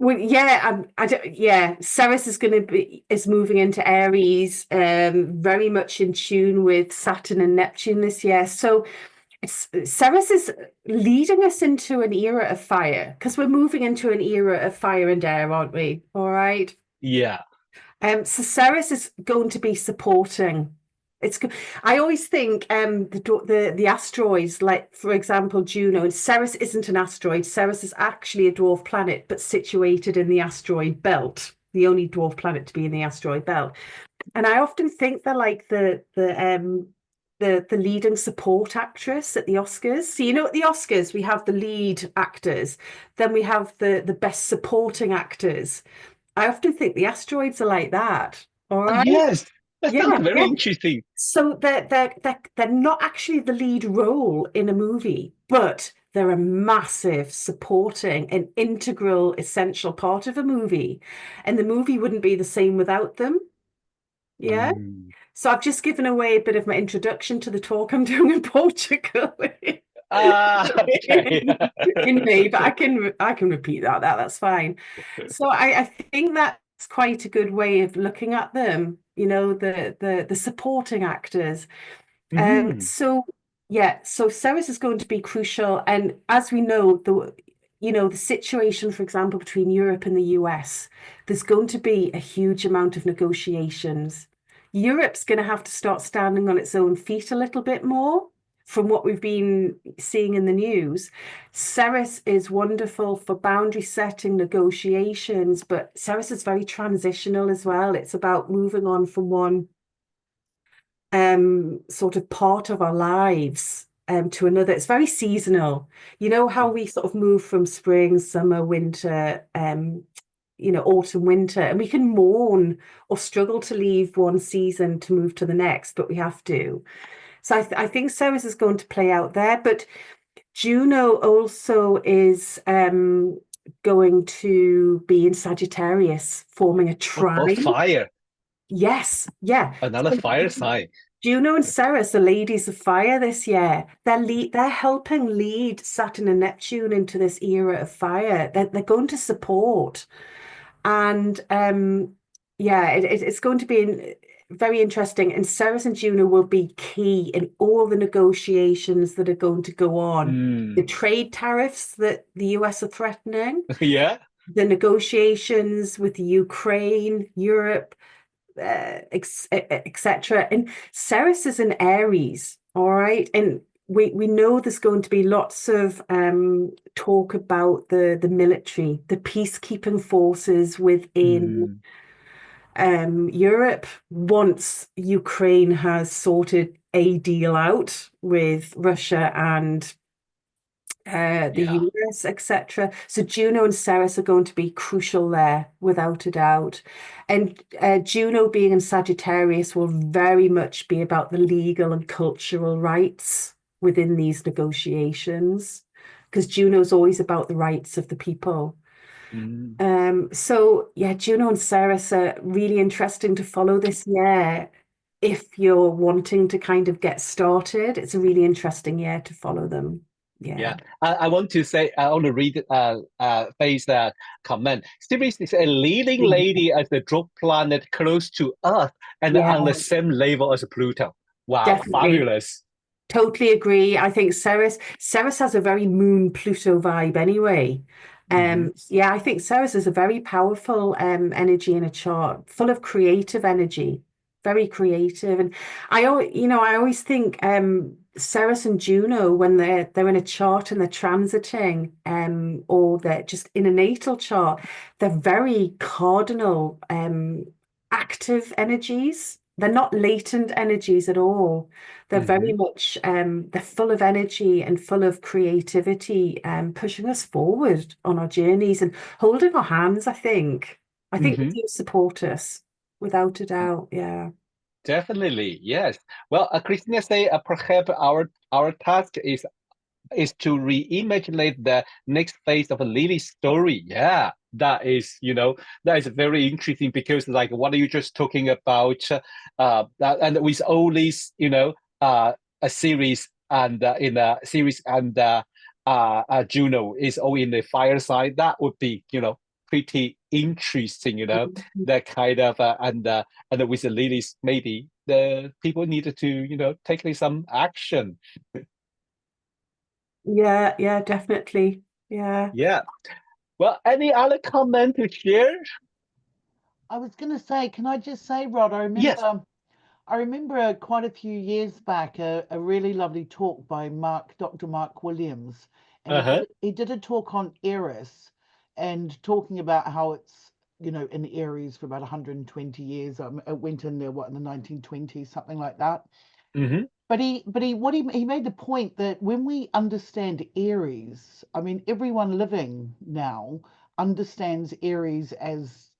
Well, yeah, yeah. Ceres is moving into Aries, very much in tune with Saturn and Neptune this year. So Ceres is leading us into an era of fire because we're moving into an era of fire and air, aren't we? All right. Yeah. So Ceres is going to be supporting. I always think the asteroids, like for example Juno, and Ceres isn't an asteroid. Ceres is actually a dwarf planet, but situated in the asteroid belt, the only dwarf planet to be in the asteroid belt. And I often think they're like the leading support actress at the Oscars. So you know at the Oscars we have the lead actors, then we have the best supporting actors. I often think the asteroids are like that. All right. Yes. Yeah, Very yeah. interesting. So they're not actually the lead role in a movie, but they're a massive supporting and integral, essential part of a movie. And the movie wouldn't be the same without them. Yeah. Mm. So I've just given away a bit of my introduction to the talk I'm doing in Portugal. Okay. In May, but I can repeat that's fine. So I think that's quite a good way of looking at them, you know, the supporting actors. So yeah, so Ceres is going to be crucial. And as we know, the situation, for example, between Europe and the US, there's going to be a huge amount of negotiations. Europe's going to have to start standing on its own feet a little bit more from what we've been seeing in the news. Ceres is wonderful for boundary setting, negotiations, but Ceres is very transitional as well. It's about moving on from one sort of part of our lives to another. It's very seasonal. You know how we sort of move from spring, summer, winter, autumn, winter, and we can mourn or struggle to leave one season to move to the next, but we have to. So I think Ceres is going to play out there, but Juno also is going to be in Sagittarius, forming a trine. Fire. Yes, yeah. Another fire sign. Juno and Ceres are ladies of fire this year. They're helping lead Saturn and Neptune into this era of fire. They're going to support. And it's going to be very interesting. And Ceres and Juno will be key in all the negotiations that are going to go on. The trade tariffs that the US are threatening. Yeah. The negotiations with the Ukraine, Europe, etc. And Ceres is in Aries, all right? And we know there's going to be lots of talk about the military, the peacekeeping forces within Europe once Ukraine has sorted a deal out with Russia and the US, etc. So Juno and Ceres are going to be crucial there, without a doubt. And Juno being in Sagittarius will very much be about the legal and cultural rights within these negotiations, because Juno is always about the rights of the people. So yeah, Juno and Ceres are really interesting to follow this year. If you're wanting to kind of get started, it's a really interesting year to follow them. Yeah. I want to say, I want to read Faye's comment. Sirius is a leading lady as the dwarf planet close to Earth and on the same level as Pluto. Wow, definitely. Fabulous. Totally agree. I think Ceres has a very Moon Pluto vibe anyway. Yeah, I think Ceres is a very powerful energy in a chart, full of creative energy, very creative. And I always think Ceres and Juno, when they're in a chart and they're transiting, or they're just in a natal chart, they're very cardinal, active energies. They're not latent energies at all. They're very much, they're full of energy and full of creativity, pushing us forward on our journeys and holding our hands, I think. I think they do support us, without a doubt, yeah. Definitely, yes. Well, Christina say perhaps our task is to reimaginate the next phase of a Lily's story. Yeah, that is very interesting because like what are you just talking about? And with all these, a series and in a series and Juno is all in the fireside. That would be, pretty interesting. That kind of and with the Lilies, maybe the people needed to, take some action. Yeah, definitely. Yeah. Yeah. Well, any other comment to share? I was going to say, can I just say, Rod, Yes. I remember quite a few years back a really lovely talk by Dr. Mark Williams, and Uh-huh. he did a talk on Eris and talking about how it's, in Aries for about 120 years. It went in there, in the 1920s, something like that. Mm-hmm. But he made the point that when we understand Aries, I mean, everyone living now understands Aries as,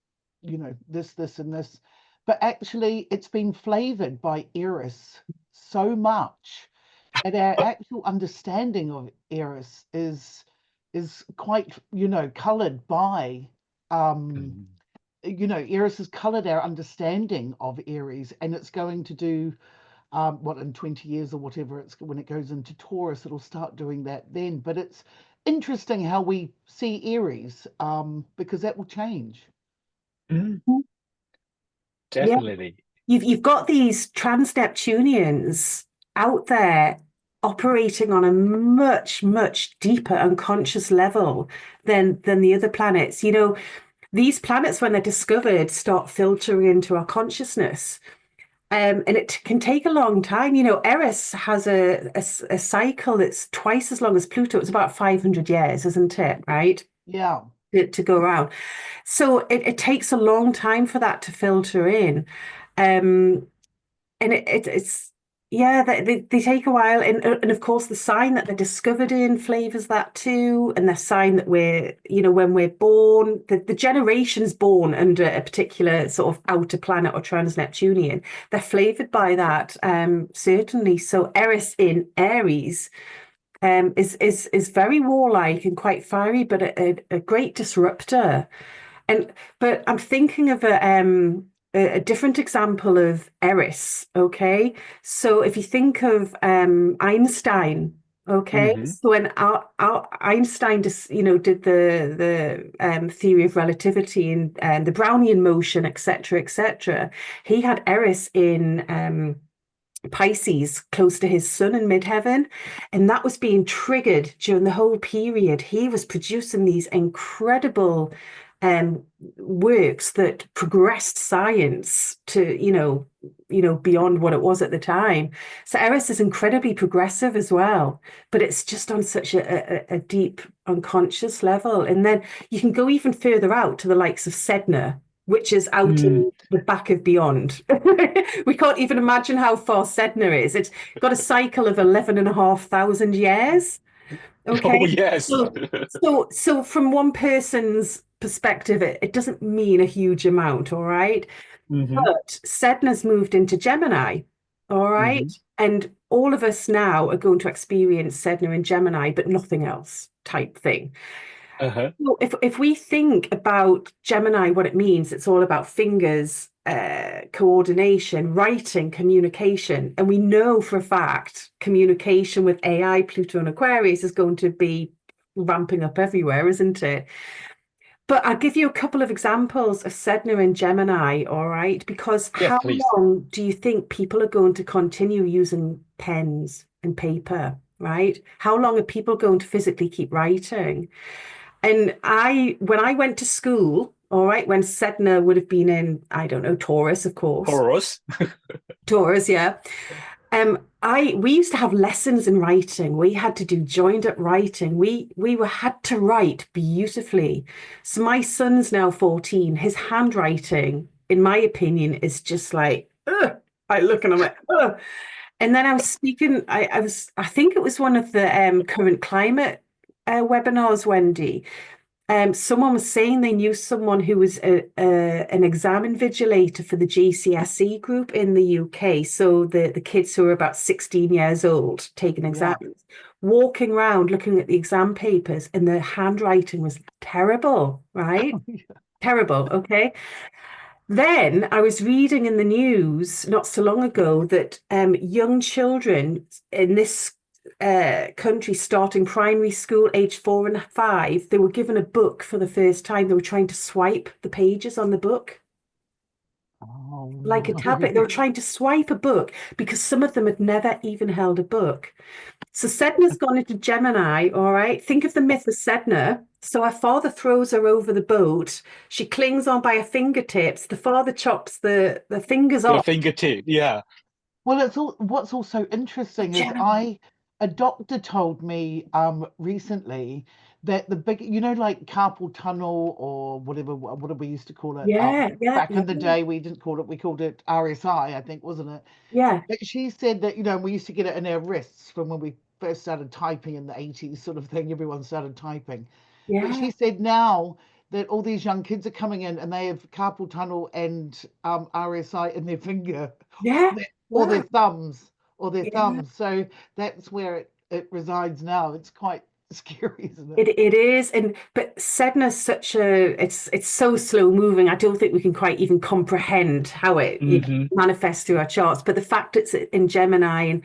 this and this, but actually it's been flavored by Eris so much, and our actual understanding of Eris is quite, colored by Eris has colored our understanding of Aries, and it's going to do in 20 years or whatever, it's when it goes into Taurus, it'll start doing that then. But it's interesting how we see Aries, because that will change. Mm-hmm. Yeah. Definitely. You've got these trans-Neptunians out there operating on a much, much deeper unconscious level than the other planets. These planets, when they're discovered, start filtering into our consciousness. And it can take a long time. Eris has a cycle that's twice as long as Pluto. It's about 500 years, isn't it? Right? Yeah. To go around. So it takes a long time for that to filter in. And it's yeah, they take a while, and of course the sign that they're discovered in flavors that too, and the sign that when we're born, the generations born under a particular sort of outer planet or trans-Neptunian, they're flavored by that, certainly. So Eris in Aries is very warlike and quite fiery, but a great disruptor. But I'm thinking of a different example of Eris. Okay, so if you think of Einstein. Okay, Mm-hmm. so when Einstein just did the theory of relativity and the Brownian motion, etc., he had Eris in Pisces close to his sun in midheaven, and that was being triggered during the whole period. He was producing these incredible works that progressed science to beyond what it was at the time. So Eris is incredibly progressive as well, but it's just on such a deep unconscious level. And then you can go even further out to the likes of Sedna, which is out in the back of beyond. We can't even imagine how far Sedna is. It's got a cycle of 11,500 years. Okay. Oh, yes. So from one person's perspective, it doesn't mean a huge amount, all right? Mm-hmm. But Sedna's moved into Gemini, all right? Mm-hmm. And all of us now are going to experience Sedna in Gemini, but nothing else type thing. Uh-huh. So if we think about Gemini, what it means, it's all about fingers, coordination, writing, communication. And we know for a fact communication with AI, Pluto and Aquarius is going to be ramping up everywhere, isn't it? But I'll give you a couple of examples of Sedna and Gemini, all right? Because Yes, how please. long do you think people are going to continue using pens and paper, right? How long are people going to physically keep writing? And when I went to school, all right, when Sedna would have been in, I don't know, Taurus, of course. Taurus, yeah. We used to have lessons in writing. We had to do joined up writing. We had to write beautifully. So my son's now 14. His handwriting, in my opinion, is just like, ugh. I look and I'm like, ugh. And then I was speaking, I think it was one of the current climate webinars, Wendy. Someone was saying they knew someone who was an exam invigilator for the GCSE group in the UK. So the kids who are about 16 years old taking exams, walking around looking at the exam papers, and the handwriting was terrible, right? Terrible, okay. Then I was reading in the news not so long ago that young children in this country starting primary school, age 4 and 5, they were given a book for the first time. They were trying to swipe the pages on the book like a tablet. They were trying to swipe a book because some of them had never even held a book. So Sedna's gone into Gemini, all right? Think of the myth of Sedna. So her father throws her over the boat. She clings on by her fingertips. The father chops the fingers Your off. fingertip, yeah. Well, what's also interesting is a doctor told me recently that the big, like carpal tunnel or whatever we used to call it. Back in the day, we didn't call it, we called it RSI, I think, wasn't it? Yeah. But she said that, we used to get it in our wrists from when we first started typing in the 80s, sort of thing. Everyone started typing. But she said now that all these young kids are coming in and they have carpal tunnel and RSI in their finger, or their thumbs, So that's where it resides now. It's quite scary, isn't it? It is, but Sedna's such it's so slow moving. I don't think we can quite even comprehend how it manifests through our charts. But the fact it's in Gemini, and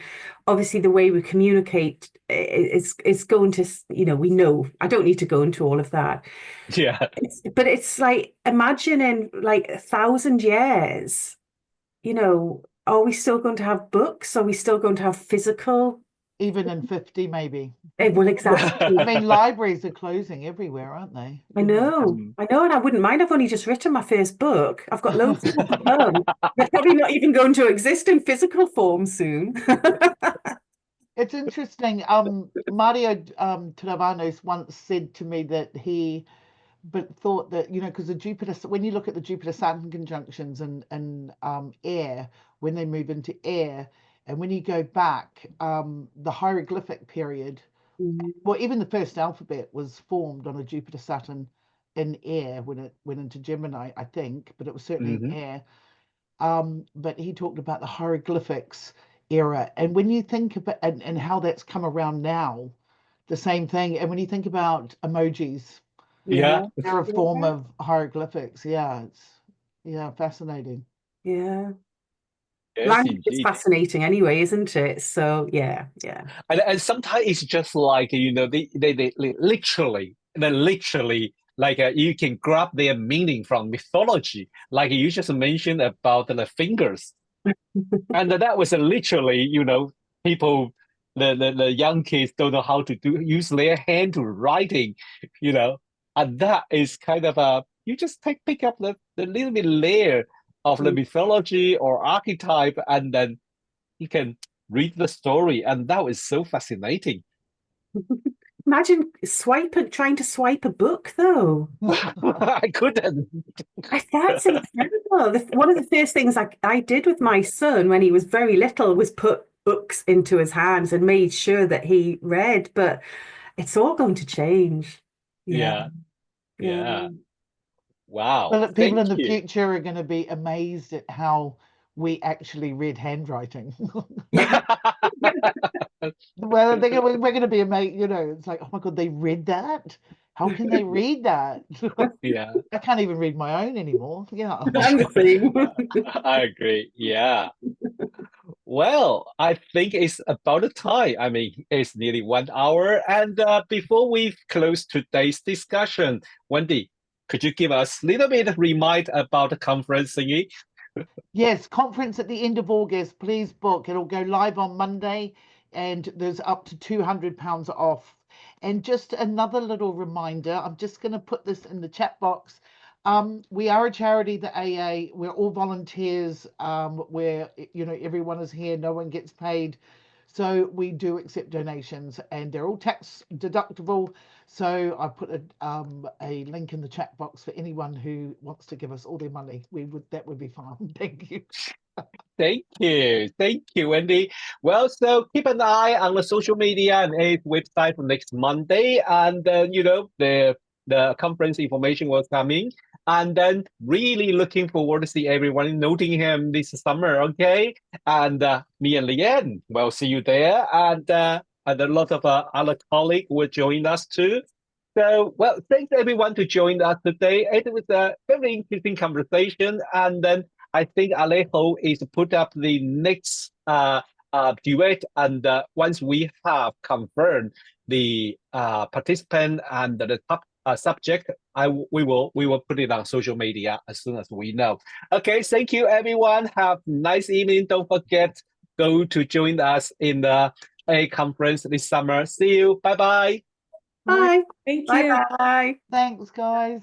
obviously the way we communicate, it's going to, we know. I don't need to go into all of that. Yeah. But it's like, imagine in like 1,000 years, are we still going to have books? Are we still going to have physical? Even in 50, maybe. Well, exactly. I mean, libraries are closing everywhere, aren't they? I know, and I wouldn't mind. I've only just written my first book. I've got loads more to come. They're probably not even going to exist in physical form soon. It's interesting. Mario Travanos once said to me that he thought that, because the Jupiter, when you look at the Jupiter-Saturn conjunctions and air, when they move into air, and when you go back, the hieroglyphic period, well, even the first alphabet was formed on a Jupiter-Saturn in air when it went into Gemini, I think, but it was certainly in air. But he talked about the hieroglyphics era. And when you think about and how that's come around now, the same thing. And when you think about emojis, Yeah. they're a form of hieroglyphics. Yeah, it's fascinating. Yeah. Yes, Language is indeed. fascinating anyway, isn't it? So yeah. And sometimes it's just like, they literally, like you can grab their meaning from mythology, like you just mentioned about the fingers. And that was literally, people, the young kids don't know how to use their hand to writing, and that is kind of you just pick up the little bit layer of the mythology or archetype, and then you can read the story, and that was so fascinating. Imagine trying to swipe a book, though. I couldn't. That's incredible. One of the first things I did with my son when he was very little was put books into his hands and made sure that he read, but it's all going to change. Yeah. Wow. Well, people in the Thank you. future are going to be amazed at how we actually read handwriting. Well, we're going to be amazed. It's like, oh my God, they read that? How can they read that? Yeah. I can't even read my own anymore. Yeah. I'm the same. I agree. Yeah. Well, I think it's about the time. I mean, it's nearly 1 hour. And before we close today's discussion, Wendy, could you give us a little bit of remind about the conference thingy? Yes, conference at the end of August. Please book. It'll go live on Monday, and there's up to £200 off. And just another little reminder, I'm just going to put this in the chat box. We are a charity, the AA. We're all volunteers. Where everyone is here, no one gets paid. So we do accept donations, and they're all tax deductible. So I put a link in the chat box for anyone who wants to give us all their money. That would be fine. Thank you. Thank you, Wendy. Well, so keep an eye on the social media and a website for next Monday, and the the conference information was coming. And then really looking forward to see everyone in Nottingham this summer, okay? And me and Leanne, we'll see you there. And a lot of other colleagues will join us too. So, well, thanks everyone to join us today. It was a very interesting conversation. And then I think Alejo is put up the next duet. And once we have confirmed the participant and the top subject, we will put it on social media as soon as we know. Okay, thank you everyone. Have a nice evening. Don't forget to join us in the A conference this summer. See you. Bye-bye. Bye. Thank Bye you. bye. Thanks, guys.